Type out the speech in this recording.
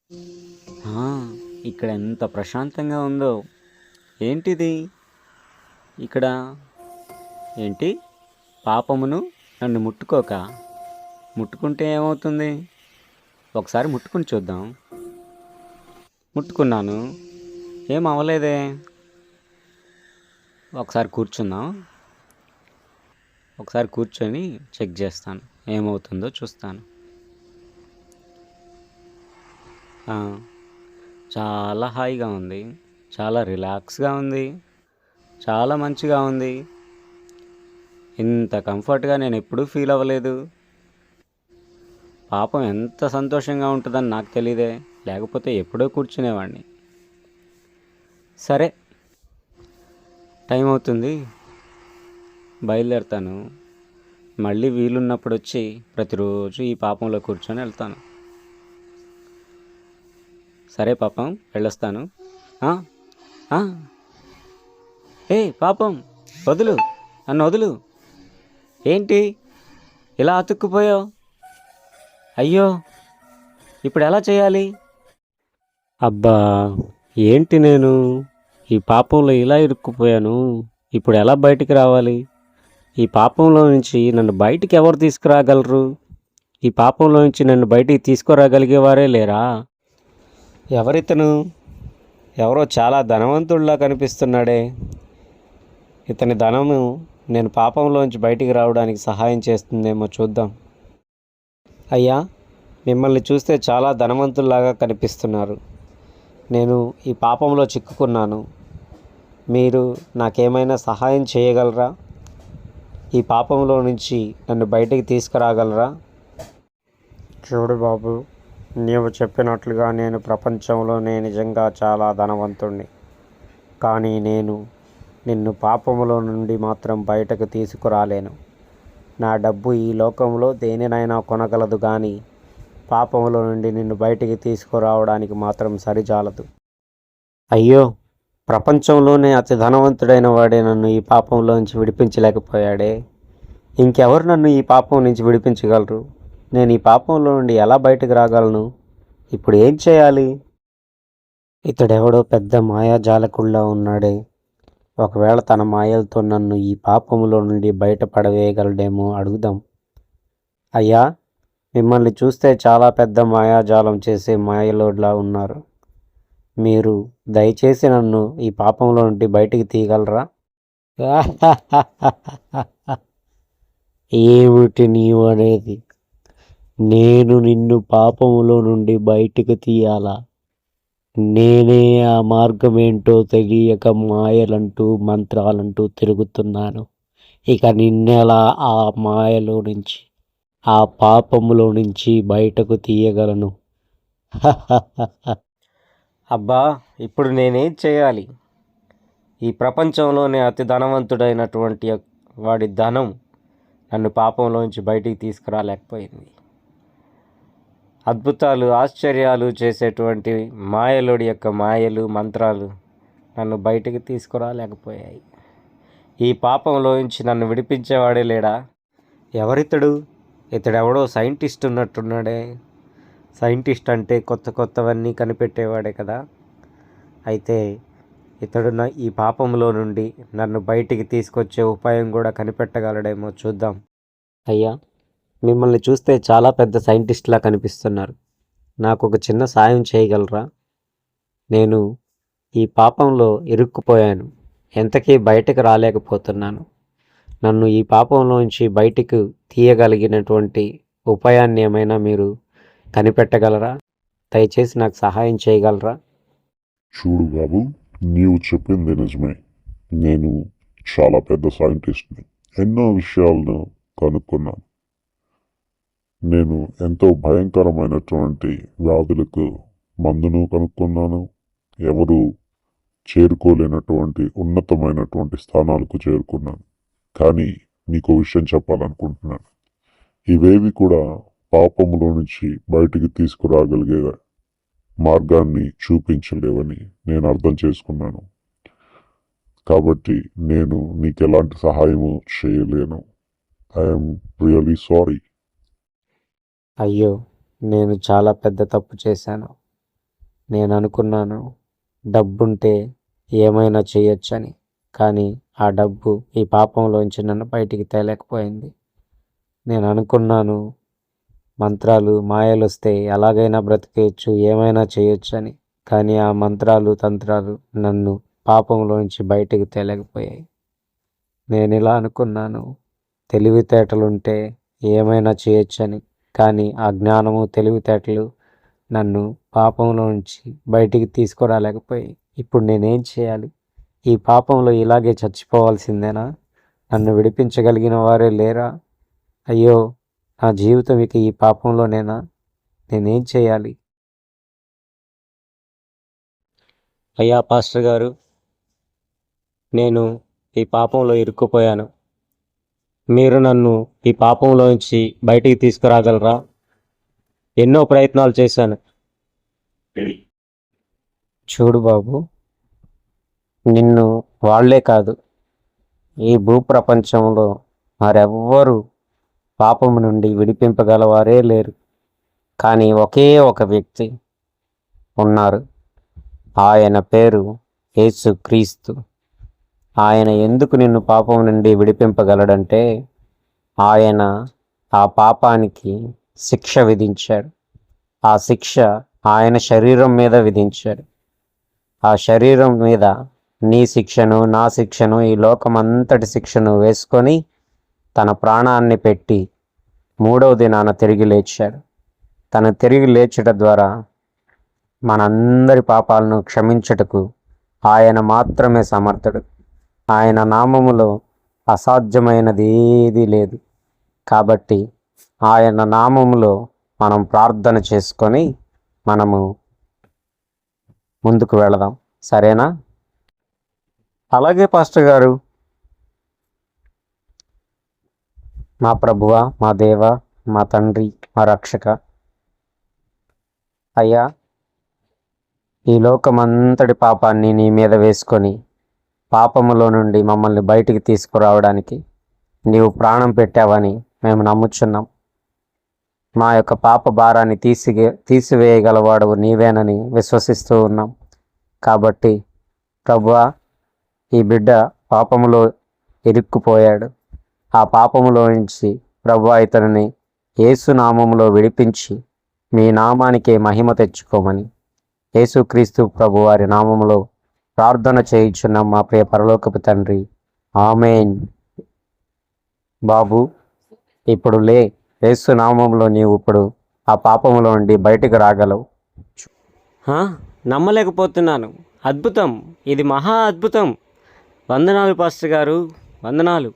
ఆ! ఇక్కడ ఎంత ప్రశాంతంగా ఉందో. ఏంటిది? ఇక్కడ ఏంటి? పాపమును నన్ను ముట్టుకోక. ముట్టుకుంటే ఏమవుతుంది? ఒకసారి ముట్టుకుని చూద్దాం. ముట్టుకున్నాను. ఏం అవ్వలేదే. ఒకసారి కూర్చుందాం. ఒకసారి కూర్చొని చెక్ చేస్తాను. ఏమవుతుందో చూస్తాను. ఆ! చాలా హాయిగా ఉంది. చాలా రిలాక్స్‌గా ఉంది. చాలా మంచిగా ఉంది. ఇంత కంఫర్ట్‌గా నేనెప్పుడూ ఫీల్ అవ్వలేదు. పాపం ఎంత సంతోషంగా ఉంటుందని నాకు తెలీదే. లేకపోతే ఎప్పుడో కూర్చునేవాడిని. సరే, టైం అవుతుంది. బయలుదేరుతాను. మళ్ళీ వీలున్నప్పుడొచ్చి ప్రతిరోజు ఈ పాపంలో కూర్చొని వెళ్తాను. సరే పాపం, వెళ్ళొస్తాను. ఆ! ఆ! ఏయ్ పాపం, వదులు, నన్ను వదులు. ఏంటి ఇలా అతుక్కుపోయావు? అయ్యో, ఇప్పుడు ఎలా చేయాలి? అబ్బా, ఏంటి నేను ఈ పాపంలో ఇలా ఇరుక్కుపోయాను. ఇప్పుడు ఎలా బయటికి రావాలి? ఈ పాపంలో నుంచి నన్ను బయటికి ఎవరు తీసుకురాగలరు? ఈ పాపంలో నుంచి నన్ను బయటికి తీసుకురాగలిగేవారే లేరా? ఎవరితను? ఎవరో చాలా ధనవంతుడిలా కనిపిస్తున్నాడే. ఇతని ధనము నేను పాపంలోంచి బయటికి రావడానికి సహాయం చేస్తుందేమో చూద్దాం. అయ్యా, మిమ్మల్ని చూస్తే చాలా ధనవంతుల్లాగా కనిపిస్తున్నారు. నేను ఈ పాపంలో చిక్కుకున్నాను. మీరు నాకేమైనా సహాయం చేయగలరా? ఈ పాపంలో నుంచి నన్ను బయటికి తీసుకురాగలరా? చూడు బాబు, నీవు చెప్పినట్లుగా నేను ప్రపంచంలోనే నిజంగా చాలా ధనవంతుణ్ణి. కానీ నేను నిన్ను పాపములో నుండి మాత్రం బయటకు తీసుకురాలేను. నా డబ్బు ఈ లోకంలో దేనినైనా కొనగలదు, కానీ పాపములో నుండి నిన్ను బయటికి తీసుకురావడానికి మాత్రం సరిజాలదు. అయ్యో, ప్రపంచంలోనే అతి ధనవంతుడైన వాడే నన్ను ఈ పాపంలోంచి విడిపించలేకపోయాడే. ఇంకెవరు నన్ను ఈ పాపం నుంచి విడిపించగలరు? నేను ఈ పాపంలో నుండి ఎలా బయటకు రాగలను? ఇప్పుడు ఏం చేయాలి? ఇతడెవడో పెద్ద మాయాజాలకుల్లా ఉన్నాడే. ఒకవేళ తన మాయలతో నన్ను ఈ పాపములో నుండి బయటపడవేయగలడేమో అడుగుదాం. అయ్యా, మిమ్మల్ని చూస్తే చాలా పెద్ద మాయాజాలం చేసే మాయలోడ్లా ఉన్నారు. మీరు దయచేసి నన్ను ఈ పాపంలో నుండి బయటికి తీయగలరా? ఏమిటి నీవు అనేది? నేను నిన్ను పాపములో నుండి బయటికి తీయాలా? నేనే ఆ మార్గమేంటో తెలియక మాయలంటూ మంత్రాలంటూ తిరుగుతున్నాను. ఇక నిన్నెలా ఆ మాయలో నుంచి, ఆ పాపములో నుంచి బయటకు తీయగలను? అబ్బా, ఇప్పుడు నేనేం చేయాలి? ఈ ప్రపంచంలోనే అతి ధనవంతుడైనటువంటి వాడి ధనం నన్ను పాపంలోంచి బయటికి తీసుకురాలేకపోయింది. అద్భుతాలు, ఆశ్చర్యాలు చేసేటువంటి మాయలోడి యొక్క మాయలు, మంత్రాలు నన్ను బయటికి తీసుకురాలేకపోయాయి. ఈ పాపంలోంచి నన్ను విడిపించేవాడే లేడా? ఎవరితడు? ఇతడెవడో సైంటిస్ట్ ఉన్నట్టున్నాడే. సైంటిస్ట్ అంటే కొత్త కొత్తవన్నీ కనిపెట్టేవాడే కదా. అయితే ఇతడు ఈ పాపంలో నుండి నన్ను బయటికి తీసుకొచ్చే ఉపాయం కూడా కనిపెట్టగలడేమో చూద్దాం. అయ్యా, మిమ్మల్ని చూస్తే చాలా పెద్ద సైంటిస్ట్లా కనిపిస్తున్నారు. నాకు ఒక చిన్న సాయం చేయగలరా? నేను ఈ పాపంలో ఇరుక్కుపోయాను. ఎంతకీ బయటకు రాలేకపోతున్నాను. నన్ను ఈ పాపంలోంచి బయటికి తీయగలిగినటువంటి ఉపాయాన్ని ఏమైనా మీరు కనిపెట్టగలరా? దయచేసి నాకు సహాయం చేయగలరా? చూడు బాబు, నీవు చెప్పింది నిజమే. నేను చాలా పెద్ద సైంటిస్ట్ని. ఎన్నో విషయాలను కనుక్కున్నాను. నేను ఎంతో భయంకరమైనటువంటి వ్యాధులకు మందును కనుక్కున్నాను. ఎవరు చేరుకోలేనటువంటి ఉన్నతమైనటువంటి స్థానాలకు చేరుకున్నాను. కానీ మీకు విషయం చెప్పాలనుకుంటున్నాను. ఇవేవి కూడా పాపములో నుంచి బయటికి తీసుకురాగలిగే మార్గాన్ని చూపించలేవని నేను అర్థం చేసుకున్నాను. కాబట్టి నేను నీకు ఎలాంటి సహాయము చేయలేను. I'm really sorry. అయ్యో, నేను చాలా పెద్ద తప్పు చేశాను. నేను అనుకున్నాను డబ్బుంటే ఏమైనా చేయొచ్చని. కానీ ఆ డబ్బు ఈ పాపంలోంచి నన్ను బయటికి తేలేకపోయింది. నేను అనుకున్నాను మంత్రాలు మాయలు వస్తే ఎలాగైనా బ్రతికేయచ్చు, ఏమైనా చేయొచ్చని. కానీ ఆ మంత్రాలు తంత్రాలు నన్ను పాపంలోంచి బయటికి తేలేకపోయాయి. నేను ఇలా అనుకున్నాను తెలివితేటలుంటే ఏమైనా చేయొచ్చని. కానీ ఆ జ్ఞానము తెలివితేటలు నన్ను పాపంలోంచి బయటికి తీసుకురాలేకపోయాయి. ఇప్పుడు నేనేం చేయాలి? ఈ పాపంలో ఇలాగే చచ్చిపోవాల్సిందేనా? నన్ను విడిపించగలిగిన వారే లేరా? అయ్యో, నా జీవితం ఇక ఈ పాపంలోనేనా? నేనేం చేయాలి? అయ్యా పాస్టర్ గారు, నేను ఈ పాపంలో ఇరుక్కుపోయాను. మీరు నన్ను ఈ పాపంలోంచి బయటికి తీసుకురాగలరా? ఎన్నో ప్రయత్నాలు చేశాను. చూడు బాబు, నిన్ను వాళ్ళే కాదు, ఈ భూప్రపంచంలో మరెవ్వరూ పాపము నుండి విడిపింపగలవారే లేరు. కానీ ఒకే ఒక వ్యక్తి ఉన్నారు. ఆయన పేరు యేసుక్రీస్తు. ఆయన ఎందుకు నిన్ను పాపం నుండి విడిపింపగలడంటే, ఆయన ఆ పాపానికి శిక్ష విధించాడు. ఆ శిక్ష ఆయన శరీరం మీద విధించాడు. ఆ శరీరం మీద నీ శిక్షను, నా శిక్షను, ఈ లోకమంతటి శిక్షను వేసుకొని తన ప్రాణాన్ని పెట్టి 3వ దినాన తిరిగి లేచాడు. తను తిరిగి లేచుట ద్వారా మనందరి పాపాలను క్షమించుటకు ఆయన మాత్రమే సమర్థుడు. ఆయన నామములో అసాధ్యమైనది ఏదీ లేదు. కాబట్టి ఆయన నామములో మనం ప్రార్థన చేసుకొని మనము ముందుకు వెళదాం. సరేనా? అలాగే పాస్టర్ గారు. మా ప్రభువా, మా దేవా, మా తండ్రి, మా రక్షక, అయ్యా, ఈ లోకమంతటి పాపాన్ని నీ మీద వేసుకొని పాపములో నుండి మమ్మల్ని బయటికి తీసుకురావడానికి నీవు ప్రాణం పెట్టావని మేము నమ్ముచున్నాం. మా యొక్క పాప భారాన్ని తీసివేయగలవాడు నీవేనని విశ్వసిస్తూ ఉన్నాం. కాబట్టి ప్రభువా, ఈ బిడ్డ పాపములో ఇరుక్కుపోయాడు. ఆ పాపములో నుంచి ప్రభువా ఇతనిని యేసు నామములో విడిపించి మీ నామానికే మహిమ తెచ్చుకోమని యేసుక్రీస్తు ప్రభు వారి నామములో ప్రార్థన చేయించున్నాం మా ప్రియ పరలోకపు తండ్రి. ఆమేన్. బాబు, ఇప్పుడు లే. యేసు నామంలో నీవు ఇప్పుడు ఆ పాపములో నుండి బయటికి రాగలవు. నమ్మలేకపోతున్నాను. అద్భుతం, ఇది మహా అద్భుతం. వందనాలు పాస్టర్ గారు, వందనాలు.